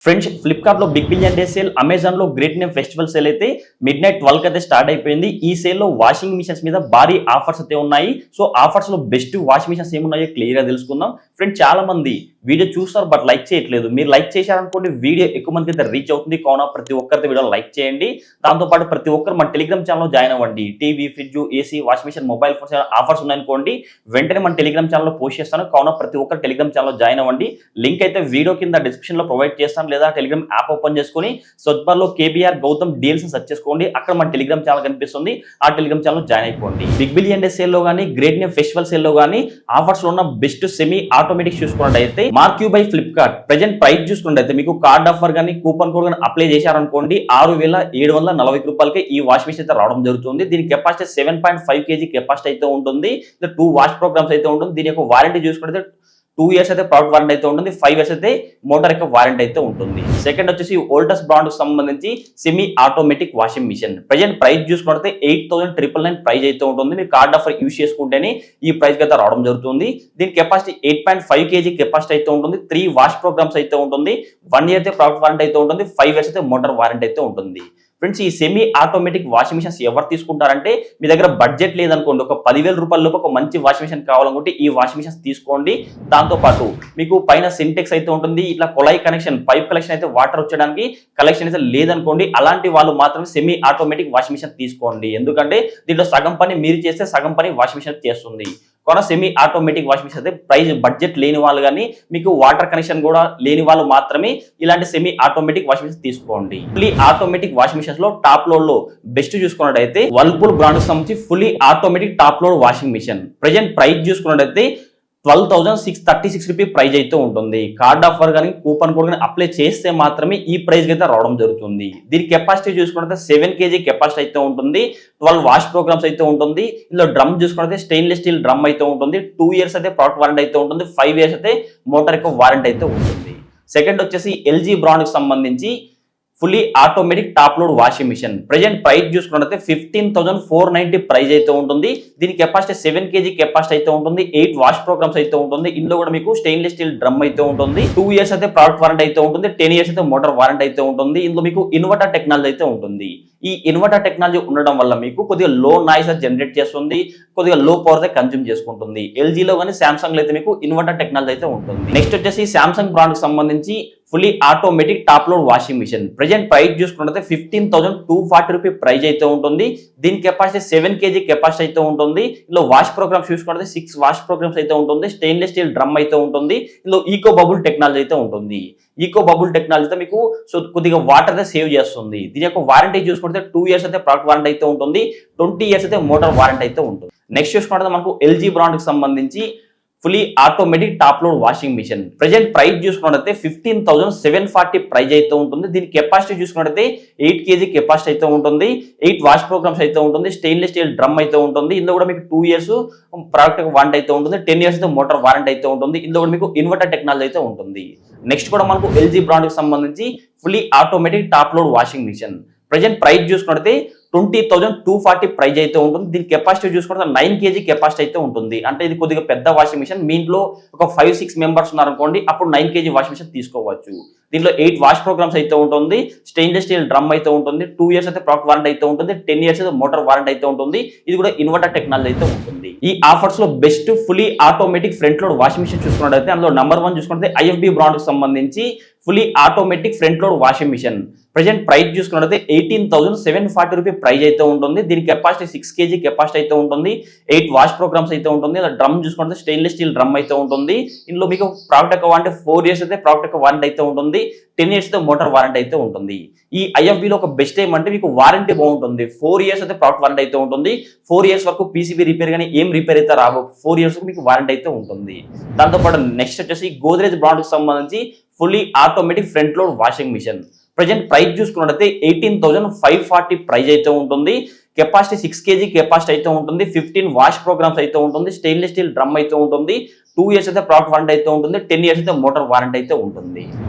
Friends ఫ్లిప్కార్ట్లో big billion day sale, అమెజాన్లో great name festival sale అయితే మిడ్ నైట్ 12 అయితే స్టార్ట్ అయిపోయింది. ఈ సేల్లో వాషింగ్ మిషన్స్ మీద భారీ ఆఫర్స్ అయితే ఉన్నాయి. సో ఆఫర్స్లో బెస్ట్ వాషింగ్ మిషన్స్ ఏమున్నాయో క్లియర్గా తెలుసుకుందాం. ఫ్రెండ్స్ చాలా మంది వీడియో చూస్తారు బట్ లైక్ చేయట్లేదు. మీరు లైక్ చేశారనుకోండి వీడియో ఎక్కువ మందికి అయితే రీచ్ అవుతుంది. కావున ప్రతి ఒక్కరితో వీడియో లైక్ చేయండి. దాంతోపాటు ప్రతి ఒక్కరు మన టెలిగ్రామ్ ఛానల్లో జాయిన్ అవ్వండి. TV, fridge, AC, washing machine, mobile phones offers ఉన్నాయనుకోండి వెంటనే మన టెలిగ్రామ్ ఛానల్లో పోస్ట్ చేస్తాను. కావున ప్రతి ఒక్కరు టెలిగ్రామ్ ఛానల్లో జాయిన్ అవ్వండి. లింక్ అయితే వీడియో కింద డిస్క్రిప్షన్లో ప్రొవైడ్ చేస్తాను, లేదా టెలిగ్రామ్ యాప్ ఓపెన్ చేసుకొని సర్చ్ బార్లో కేబీఆర్ గౌతమ్ డీల్స్ సెర్చ్ చేసుకోండి. అక్కడ మన టెలిగ్రామ్ ఛానల్ కనిపిస్తుంది. ఆ టెలిగ్రామ్ ఛానల్ జాయిన్ అయిపోండి. బిగ్ బిలియన్ డే సేల్ లో కానీ గ్రేట్ నేమ్ ఫెస్టివల్ సేల్ లో కానీ ఆఫర్స్ లో ఉన్న బెస్ట్ సెమీ ఆటోమేటిక్ చూసుకున్నట్టయితే marquee by Flipkart present price చూసుకున్నట్టయితే మీకు కార్డ్ ఆఫర్ కానీ కూపన్ కోడ్ కానీ అప్లై చేశారనుకోండి 6,740 రూపాయలకి ఈ వాష్ మిషన్ అయితే రావడం జరుగుతుంది. దీని కెపాసిటీ 7.5 kg కెపాసిటీ అయితే ఉంటుంది. 2 వాష్ ప్రోగ్రామ్స్ అయితే ఉంటుంది. దీని యొక్క వారంటీ చూసుకుంటే 2 years అయితే ప్రోడక్ట్ వారంటీ అయితే ఉంటుంది. 5 years అయితే మోటార్ యొక్క వారంటీ అయితే ఉంటుంది. సెకండ్ వచ్చేసి వోల్టాస్ బ్రాండ్ కు సంబంధించి semi automatic washing machine present price చూసుకుంటే 8,999 ప్రైస్ అయితే ఉంటుంది. మీరు కార్డ్ ఆఫర్ యూజ్ చేసుకుంటేనే ఈ ప్రైస్ అయితే రావడం జరుగుతుంది. దీని కెపాసిటీ 8.5 kg కెపాసిటీ అయితే ఉంటుంది. 3 వాష్ ప్రోగ్రామ్స్ అయితే ఉంటుంది. 1 year అయితే ప్రోడక్ట్ వారంటీ అయితే ఉంటుంది. 5 years అయితే మోటార్ వారంటీ అయితే ఉంటుంది. ఫ్రెండ్స్ ఈ సెమీ ఆటోమేటిక్ వాషింగ్ మిషన్స్ ఎవరు తీసుకుంటారంటే మీ దగ్గర బడ్జెట్ లేదనుకోండి, ఒక 10,000 రూపాయల లోపు ఒక మంచి వాషింగ్ మిషన్ కావాలనుకుంటే ఈ వాషింగ్ మిషన్స్ తీసుకోండి. దాంతోపాటు మీకు పైన సింటెక్స్ అయితే ఉంటుంది. ఇట్లా కొలాయి కనెక్షన్, పైప్ కలెక్షన్ అయితే వాటర్ వచ్చడానికి కలెక్షన్ అయితే లేదనుకోండి, అలాంటి వాళ్ళు మాత్రమే సెమీ ఆటోమేటిక్ వాషింగ్ మిషన్ తీసుకోండి. ఎందుకంటే దీంట్లో సగం పని మీరు చేస్తే సగం పని వాషింగ్ మిషన్ చేస్తుంది. కొన సెమీ ఆటోమేటిక్ వాషింగ్ మిషన్ అయితే ప్రైస్ బడ్జెట్ లేని వాళ్ళు కానీ మీకు వాటర్ కనెక్షన్ కూడా లేని వాళ్ళు మాత్రమే ఇలాంటి సెమీ ఆటోమేటిక్ వాషింగ్ మిషన్ తీసుకోండి. ఫుల్లీ ఆటోమేటిక్ వాషింగ్ మిషన్స్ లో టాప్ లోడ్ లో బెస్ట్ చూసుకున్నట్టయితే వర్ల్పూల్ బ్రాండ్ సంబంధించి fully automatic top load washing machine present price చూసుకున్నట్టయితే 12,636 రూపీ ప్రైజ్ అయితే ఉంటుంది. కార్డ్ ఆఫర్ కానీ కూపన్ కోడ్ కానీ అప్లై చేస్తే మాత్రమే ఈ ప్రైస్ అయితే రావడం జరుగుతుంది. దీని కెపాసిటీ చూసుకుంటే 7 kg కెపాసిటీ అయితే ఉంటుంది. 12 వాష్ ప్రోగ్రామ్స్ అయితే ఉంటుంది. ఇందులో డ్రమ్ చూసుకుంటే స్టెయిన్లెస్ స్టీల్ డ్రమ్ అయితే ఉంటుంది. 2 years అయితే ప్రోడక్ట్ వారంటీ అయితే ఉంటుంది. 5 years అయితే మోటార్ యొక్క వారంటీ అయితే ఉంటుంది. సెకండ్ వచ్చేసి ఎల్జీ బ్రాండ్ కి సంబంధించి fully automatic top load washing machine present price చూసుకున్నట్లయితే 15,490 ప్రైస్ అయితే ఉంటుంది. దీని కెపాసిటీ 7 kg కెపాసిటీ అయితే ఉంటుంది. 8 వాష్ ప్రోగ్రామ్స్ అయితే ఉంటుంది. ఇందులో కూడా మీకు స్టెయిన్లెస్ స్టీల్ డ్రమ్ అయితే ఉంటుంది. 2 years అయితే ప్రోడక్ట్ వారంటీ అయితే ఉంటుంది. 10 years అయితే మోటార్ వారంటీ అయితే ఉంటుంది. ఇందులో మీకు ఇన్వర్టర్ టెక్నాలజీ అయితే ఉంటుంది. ఈ ఇన్వర్టర్ టెక్నాలజీ ఉండడం వల్ల మీకు కొద్దిగా లో నాయిస్ జనరేట్ చేస్తుంది, కొద్దిగా లో పవర్ అయితే కన్జ్యూమ్ చేసుకుంటుంది. ఎల్జీలో కానీ సామ్సంగ్ లో అయితే మీకు ఇన్వర్టర్ టెక్నాలజీ అయితే ఉంటుంది. నెక్స్ట్ వచ్చేసి సామ్సంగ్ బ్రాండ్ కి సంబంధించి fully automatic top load washing machine present price చూసుకుంటే 15,240 రూపీ ప్రైస్ అయితే ఉంటుంది. దీని కెపాసిటీ 7 kg కెపాసిటీ అయితే ఉంటుంది. ఇందులో వాష్ ప్రోగ్రామ్స్ చూసుకుంటే 6 వాష్ ప్రోగ్రామ్స్ అయితే ఉంటుంది. స్టెయిన్లెస్ స్టీల్ డ్రమ్ అయితే ఉంటుంది. ఇందులో ఈకో బబుల్ టెక్నాలజీ అయితే ఉంటుంది. ఈకో బబుల్ టెక్నాలజీతో మీకు కొద్దిగా వాటర్ అయితే సేవ్ చేస్తుంది. దీని యొక్క వారంటీ చూసుకుంటే 2 years అయితే ప్రోడక్ట్ వారంటీ అయితే ఉంటుంది. 20 years అయితే మోటార్ వారంటీ అయితే ఉంటుంది. నెక్స్ట్ చూసుకుంటే మనకు ఎల్జీ బ్రాండ్ కి సంబంధించి fully automatic top load washing machine present price చూసుకున్నట్లయితే 15,740 ప్రైస్ అయితే ఉంటుంది. దీని కెపాసిటీ చూసుకున్నట్లయితే 8 kg కెపాసిటీ అయితే ఉంటుంది. 8 వాష్ ప్రోగ్రామ్స్ అయితే ఉంటుంది. స్టెయిన్లెస్ స్టీల్ డ్రమ్ అయితే ఉంటుంది. ఇందులో కూడా మీకు 2 years ప్రోడక్ట్ వారంటీ అయితే ఉంటుంది. 10 years అయితే మోటార్ వారంటీ అయితే ఉంటుంది. ఇందులో కూడా మీకు ఇన్వర్టర్ టెక్నాలజీ అయితే ఉంటుంది. నెక్స్ట్ కూడా మనకు ఎల్జీ బ్రాండ్ కి సంబంధించి fully automatic top load washing machine present price చూసుకున్నట్లయితే 20,240 ప్రైజ్ అయితే ఉంటుంది. దీని కెపాసిటీ చూసుకుంటే 9 kg కెపాసిటీ అయితే ఉంటుంది. అంటే ఇది కొద్దిగా పెద్ద వాషింగ్ మిషన్. మీ ఇంట్లో ఒక 5-6 మెంబర్స్ ఉన్నారనుకోండి, అప్పుడు 9 kg వాషింగ్ మిషన్ తీసుకోవచ్చు. దీంట్లో 8 వాష్ ప్రోగ్రామ్స్ అయితే ఉంటుంది. స్టెయిన్లెస్ స్టీల్ డ్రమ్ అయితే ఉంటుంది. 2 years అయితే ప్రోడక్ట్ వారంటీ అయితే ఉంటుంది. 10 years అయితే మోటార్ వారంటీ అయితే ఉంటుంది. ఇది కూడా ఇన్వర్టర్ టెక్నాలజీ అయితే ఉంటుంది. ఈ ఆఫర్స్ లో best fully automatic front load washing machine చూసుకున్నట్లయితే అందులో నెంబర్ 1 చూసుకుంటే ఐఎఫ్బి బ్రాండ్ కి సంబంధించి fully automatic front load washing machine present price చూసుకున్నట్లయితే 18,740 రూపీ ప్రైస్ అయితే ఉంటుంది. దీని కెపాసిటీ 6 kg కెపాసిటీ అయితే ఉంటుంది. 8 వాష్ ప్రోగ్రామ్స్ అయితే ఉంటుంది. డ్రమ్ చూసుకుంటే స్టెయిన్లెస్ స్టీల్ డ్రమ్ అయితే ఉంటుంది. ఇందులో మీకు ప్రోడక్ట్ యొక్క వారంటీ 4 years అయితే ప్రోడక్ట్ యొక్క వారంటీ అయితే ఉంటుంది. 10 years అయితే మోటార్ వారంటీ అయితే ఉంటుంది. ఈ ఐఎఫ్బిలో ఒక బెస్ట్ ఏమంటే మీకు వారంటీ బాగుంటుంది. 4 years అయితే ప్రోడక్ట్ వారంటీ అయితే ఉంటుంది. 4 years వరకు పీసీబీ రిపేర్ కానీ ఏం రిపేర్ అయితే రావు. 4 years మీకు వారంటీ అయితే ఉంటుంది. దాంతోపాటు నెక్స్ట్ వచ్చేసి గోద్రేజ్ బ్రాండ్ కి సంబంధించి fully automatic front load washing machine present price చూసుకున్నట్లయితే 18,540 ప్రైస్ అయితే ఉంటుంది. కెపాసిటీ 6 kg కెపాసిటీ అయితే ఉంటుంది. 15 వాష్ ప్రోగ్రామ్స్ అయితే ఉంటుంది. స్టెయిన్లెస్ స్టీల్ డ్రమ్ అయితే ఉంటుంది. 2 years అయితే ప్రోడక్ట్ వారంటీ అయితే ఉంటుంది. 10 years అయితే మోటార్ వారంటీ అయితే ఉంటుంది.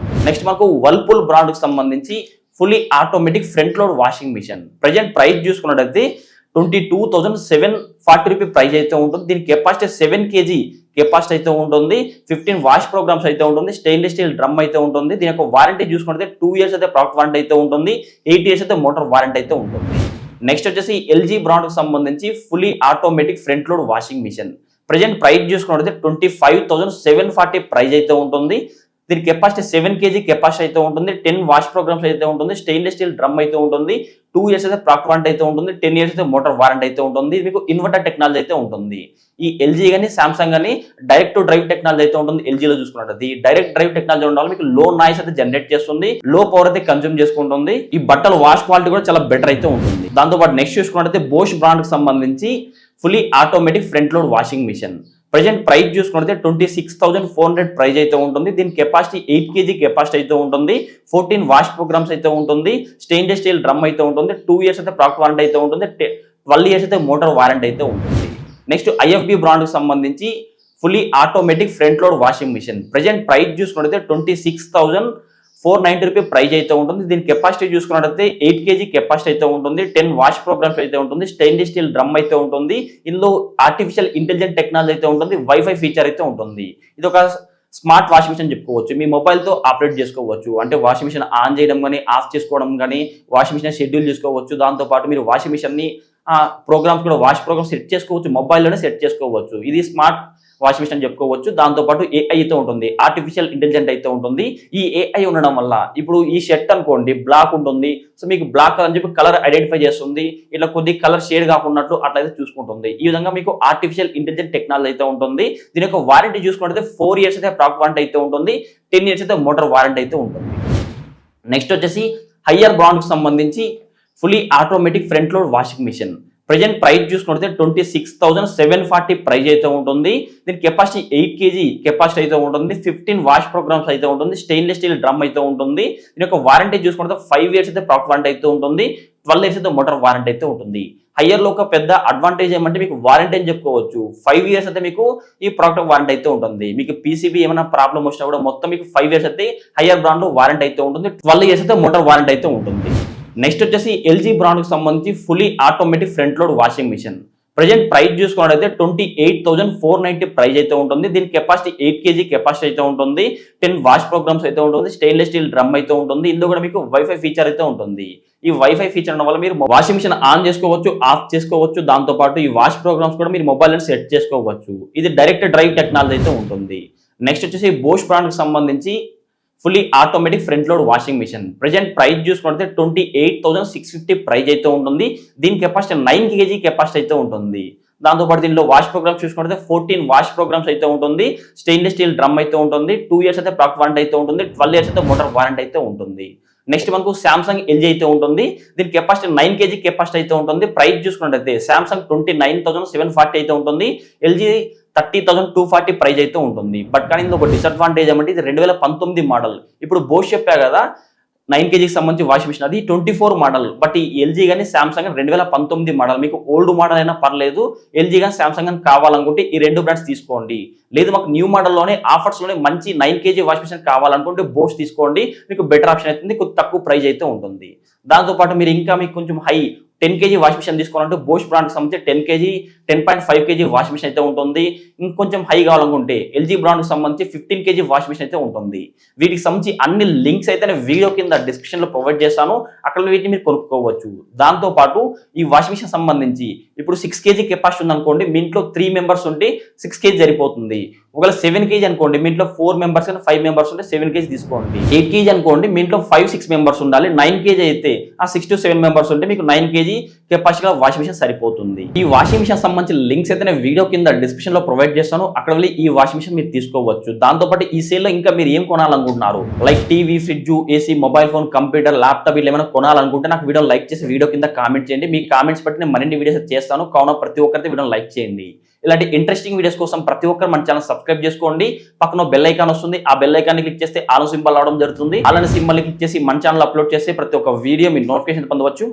నెక్స్ట్ మనకు వర్ల్పూల్ బ్రాండ్ కి సంబంధించి fully automatic front load washing machine present price చూసుకున్నట్లయితే 22,740 రూపీ ప్రైస్ అయితే ఉంటుంది. దీని కెపాసిటీ 7 kg కెపాసిటీ అయితే ఉంటుంది, 15 వాష్ ప్రోగ్రామ్స్ అయితే ఉంటుంది, స్టెయిన్లెస్ స్టీల్ డ్రమ్ అయితే ఉంటుంది. దీని యొక్క వారంటీ చూసుకుంటే 2 ఇయర్స్ అయితే ప్రోడక్ట్ వారంటీ అయితే ఉంటుంది, 8 ఇయర్స్ అయితే మోటార్ వారంటీ అయితే ఉంటుంది. నెక్స్ట్ వచ్చేసి ఎల్జీ బ్రాండ్కి సంబంధించి fully automatic front load washing machine. Present price చూసుకుంటే 25,740 ప్రైస్ అయితే ఉంటుంది. దీని కెపాసిటీ 7 kg కెపాసిటీ అయితే ఉంటుంది, 10 వాష్ ప్రోగ్రామ్స్ అయితే ఉంటుంది, స్టెయిన్లెస్ స్టీల్ డ్రమ్ అయితే ఉంటుంది, 2 ఇయర్స్ అయితే ప్రోడక్ట్ వారంటీ అయితే ఉంటుంది, 10 ఇయర్స్ అయితే మోటార్ వారంటీ అయితే ఉంటుంది. మీకు ఇన్వర్టర్ టెక్నాలజీ అయితే ఉంటుంది. ఈ ఎల్జీ కానీ సామ్సంగ్ కానీ డైరెక్ట్ టు డ్రైవ్ టెక్నాలజీ అయితే ఉంటుంది. ఎల్జీలో చూసుకున్నట్టు ఈ డైరెక్ట్ డ్రైవ్ టెక్నాలజీ ఉండాలి, మీకు లో నాయిస్ అయితే జనరేట్ చేస్తుంది, లో పవర్ అయితే కన్స్యూమ్ చేసుకుంటుంది. ఈ బట్టల వాష్ క్వాలిటీ కూడా చాలా బెటర్ అయితే ఉంటుంది. దాంతోపాటు నెక్స్ట్ చూసుకున్నట్టయితే బోష్ బ్రాండ్ కి సంబంధించి fully automatic front load washing machine. Present price చూసుకుంటే 26,400 ప్రైస్ అయితే ఉంటుంది. దీని కెపాసిటీ 8 kg కెపాసిటీ అయితే ఉంటుంది, 14 వాష్ ప్రోగ్రామ్స్ అయితే ఉంటుంది, స్టెయిన్లెస్ స్టీల్ డ్రమ్ అయితే ఉంటుంది, 2 ఇయర్స్ అయితే ప్రోడక్ట్ వారంటీ అయితే ఉంటుంది, 12 ఇయర్స్ అయితే మోటార్ వారంటీ అయితే ఉంటుంది. నెక్స్ట్ ఐఎఫ్బి బ్రాండ్ కి సంబంధించి fully automatic front load washing machine. Present price చూసుకుంటే 26,490 రూపీ ప్రైస్ అయితే ఉంటుంది. దీని కెపాసిటీ చూసుకున్నట్లయితే 8 kg కెపాసిటీ అయితే ఉంటుంది, 10 వాష్ ప్రోగ్రామ్స్ అయితే ఉంటుంది, స్టెయిన్లెస్ స్టీల్ డ్రమ్ అయితే ఉంటుంది. ఇందులో ఆర్టిఫిషియల్ ఇంటెలిజెంట్ టెక్నాలజీ అయితే ఉంటుంది, వైఫై ఫీచర్ అయితే ఉంటుంది. ఇది ఒక స్మార్ట్ వాషింగ్ మిషన్ చెప్పుకోవచ్చు. మీ మొబైల్తో ఆపరేట్ చేసుకోవచ్చు. అంటే వాషింగ్ మిషన్ ఆన్ చేయడం కానీ ఆఫ్ చేసుకోవడం కానీ వాషింగ్ మిషన్ షెడ్యూల్ చేసుకోవచ్చు. దాంతోపాటు మీరు వాషింగ్ మిషన్ని ప్రోగ్రామ్స్ కూడా వాష్ ప్రోగ్రామ్ సెట్ చేసుకోవచ్చు, మొబైల్లోనే సెట్ చేసుకోవచ్చు. ఇది స్మార్ట్ వాషింగ్ మిషన్ చెప్పుకోవచ్చు. దాంతోపాటు ఏఐ అయితే ఉంటుంది, ఆర్టిఫిషియల్ ఇంటెలిజెంట్ అయితే ఉంటుంది. ఈ ఏఐ ఉండడం వల్ల ఇప్పుడు ఈ షర్ట్ అనుకోండి బ్లాక్ ఉంటుంది, సో మీకు బ్లాక్ అని చెప్పి కలర్ ఐడెంటిఫై చేస్తుంది, ఇట్లా కొద్ది కలర్ షేడ్ కాకున్నట్లు అట్లయితే చూసుకుంటుంది. ఈ విధంగా మీకు ఆర్టిఫిషియల్ ఇంటెలిజెంట్ టెక్నాలజీ అయితే ఉంటుంది. దీని యొక్క వారంటీ చూసుకుంటే 4 ఇయర్స్ అయితే ప్రోడక్ట్ వారంటీ అయితే ఉంటుంది, 10 ఇయర్స్ అయితే మోటార్ వారంటీ అయితే ఉంటుంది. నెక్స్ట్ వచ్చేసి హయ్యర్ బ్రాండ్కి సంబంధించి fully automatic front load washing machine. Present price చూసుకుంటే 26,740 ప్రైస్ అయితే ఉంటుంది. దీని కెపాసిటీ 8 kg కెపాసిటీ అయితే ఉంటుంది, 15 వాష్ ప్రోగ్రామ్స్ అయితే ఉంటుంది, స్టెయిన్లెస్ స్టీల్ డ్రమ్ అయితే ఉంటుంది. దీని యొక్క వారంటీ చూసుకుంటే 5 ఇయర్స్ అయితే ప్రోడక్ట్ వారంటీ అయితే ఉంటుంది, 12 ఇయర్స్ అయితే మోటార్ వారంటీ అయితే ఉంటుంది. హయ్యర్లో ఒక పెద్ద అడ్వాంటేజ్ ఏమంటే మీకు వారంటీ అని చెప్పుకోవచ్చు. 5 ఇయర్స్ అయితే మీకు ఈ ప్రోడక్ట్ వారంటీ అయితే ఉంటుంది. మీకు పీసీబీ ఏమైనా ప్రాబ్లం వచ్చినా కూడా మొత్తం మీకు 5 ఇయర్స్ అయితే హయ్యర్ బ్రాండ్ లో వారంటీ అయితే ఉంటుంది, 12 ఇయర్స్ అయితే మోటార్ వారంటీ అయితే ఉంటుంది. నెక్స్ట్ వచ్చేసి ఎల్జీ బ్రాండ్కి సంబంధించి fully automatic front load washing machine. Present price చూసుకున్నట్లయితే 28,490 ప్రైస్ అయితే ఉంటుంది. దీని కెపాసిటీ 8 kg కెపాసిటీ అయితే ఉంటుంది, 10 వాష్ ప్రోగ్రామ్స్ అయితే ఉంటుంది, స్టెయిన్లెస్ స్టీల్ డ్రమ్ అయితే ఉంటుంది. ఇందులో కూడా మీకు వైఫై ఫీచర్ అయితే ఉంటుంది. ఈ వైఫై ఫీచర్ ఉండడం వల్ల మీరు వాషింగ్ మిషన్ ఆన్ చేసుకోవచ్చు, ఆఫ్ చేసుకోవచ్చు. దాంతోపాటు ఈ వాష్ ప్రోగ్రామ్స్ కూడా మీరు మొబైల్ సెట్ చేసుకోవచ్చు. ఇది డైరెక్ట్ డ్రైవ్ టెక్నాలజీ అయితే ఉంటుంది. నెక్స్ట్ వచ్చేసి బోష్ బ్రాండ్కి సంబంధించి fully automatic front load washing machine. Present price చూసుకుంటే 28,650 ప్రైస్ అయితే ఉంటుంది. దీని కెపాసిటీ 9 kg కెపాసిటీ అయితే ఉంటుంది. దాంతోపాటు దీనిలో వాష్ ప్రోగ్రామ్స్ చూసుకుంటే 14 వాష్ ప్రోగ్రామ్స్ అయితే ఉంటుంది, స్టెయిన్లెస్ స్టీల్ డ్రమ్ అయితే ఉంటుంది, 2 ఇయర్స్ అయితే ప్రోడక్ట్ వారంటీ అయితే ఉంటుంది, 12 ఇయర్స్ అయితే మోటార్ వారంటీ అయితే ఉంటుంది. నెక్స్ట్ మనకు సామ్సంగ్ ఎల్జీ అయితే ఉంటుంది. దీని కెపాసిటీ 9 kg కెపాసిటీ అయితే ఉంటుంది. ప్రైస్ చూసుకున్నట్లయితే సామ్సంగ్ 29,740 అయితే ఉంటుంది, ఎల్జీ 30,240 ప్రైస్ అయితే ఉంటుంది. బట్ కానీ ఇందులో ఒక డిసడ్వాంటేజ్ ఏమంటే ఇది 2019 మోడల్. ఇప్పుడు బోష్ చెప్పా కదా 9 kgకి సంబంధించి వాషింగ్ మిషన్, అది 24 మోడల్. బట్ ఈ ఎల్జీ కానీ సామ్సంగ్ 2019 మోడల్. మీకు ఓల్డ్ మోడల్ అయినా పర్లేదు, ఎల్జీ కానీ సామ్సంగ్ కానీ కావాలనుకుంటే ఈ 2 బ్రాండ్స్ తీసుకోండి. లేదు మాకు న్యూ మోడల్లోనే ఆఫర్స్లోనే మంచి 9 kg వాషింగ్ మిషన్ కావాలనుకుంటే బోష్ తీసుకోండి, మీకు బెటర్ ఆప్షన్ అవుతుంది, కొంచెం తక్కువ ప్రైస్ అయితే ఉంటుంది. దాంతోపాటు మీరు ఇంకా మీకు కొంచెం హై 10 kg వాషింగ్ మిషన్ తీసుకోవాలంటే బోష్ బ్రాండ్కి సంబంధించి 10 kg 10.5 kg వాషింగ్ మిషన్ అయితే ఉంటుంది. ఇంకొంచెం హై కావాలనుకుంటే ఎల్జీ బ్రాండ్కి సంబంధించి 15 kg వాషింగ్ మిషన్ అయితే ఉంటుంది. వీటికి సంబంధించి అన్ని లింక్స్ అయితే నేను వీడియో కింద డిస్క్రిప్షన్లో ప్రొవైడ్ చేస్తాను, అక్కడ వీటిని మీరు కొనుక్కోవచ్చు. దాంతోపాటు ఈ వాషింగ్ మిషన్ సంబంధించి ఇప్పుడు 6 kg కెపాసిటీ ఉందనుకోండి, మీ ఇంట్లో 3 మెంబర్స్ ఉంటే 6 kg సరిపోతుంది. ఒకవేళ 7 kg అనుకోండి, మీ ఇంట్లో 4 మెంబర్స్ కానీ 5 మెంబర్స్ ఉంటే 7 kg తీసుకోండి. 8 kg అనుకోండి, మీ ఇంట్లో 5-6 మెంబర్స్ ఉండాలి. 9 kg అయితే ఆ 6 to 7 మెంబర్స్ ఉంటే మీకు 9 kg కెపాసిటీగా వాషింగ్ మిషన్ సరిపోతుంది. ఈ వాషింగ్ మిషన్ సంబంధించిన లింక్స్ అయితే నేను వీడియో కింద డిస్క్రిప్షన్ లో ప్రొవైడ్ చేస్తాను, అక్కడ వెళ్ళి ఈ వాషింగ్ మిషన్ మీరు తీసుకోవచ్చు. దాంతోపాటు ఈ సేల్ లో ఇంకా మీరు ఏం కొనాలనుకుంటున్నారు, like TV, fridge, AC, mobile phone, computer, laptop ఇలా ఏమైనా కొనాలనుకుంటే నాకు వీడియో లైక్ చేసి వీడియో కింద కామెంట్ చేయండి. మీ కామెంట్స్ బట్టి నేను మరిన్ని వీడియోస్ చేస్తాను, కావున ప్రతి ఒక్కరితో వీడియో లైక్ చేయండి. ఇలాంటి ఇంట్రెస్టింగ్ వీడియోస్ కోసం ప్రతి ఒక్కరు మన ఛానల్ సబ్స్క్రైబ్ చేసుకోండి. పక్కన బెల్ ఐకాన్ వస్తుంది, ఆ బెల్ ఐకాన్ క్లిక్ చేస్తే ఆల్ సింబల్ రావడం జరుగుతుంది. అలానే సింబల్ క్లిక్ చేసి మన ఛానల్ అప్లోడ్ చేస్తే ప్రతి ఒక్క వీడియో మీరు నోటిఫికేషన్ పొందవచ్చు.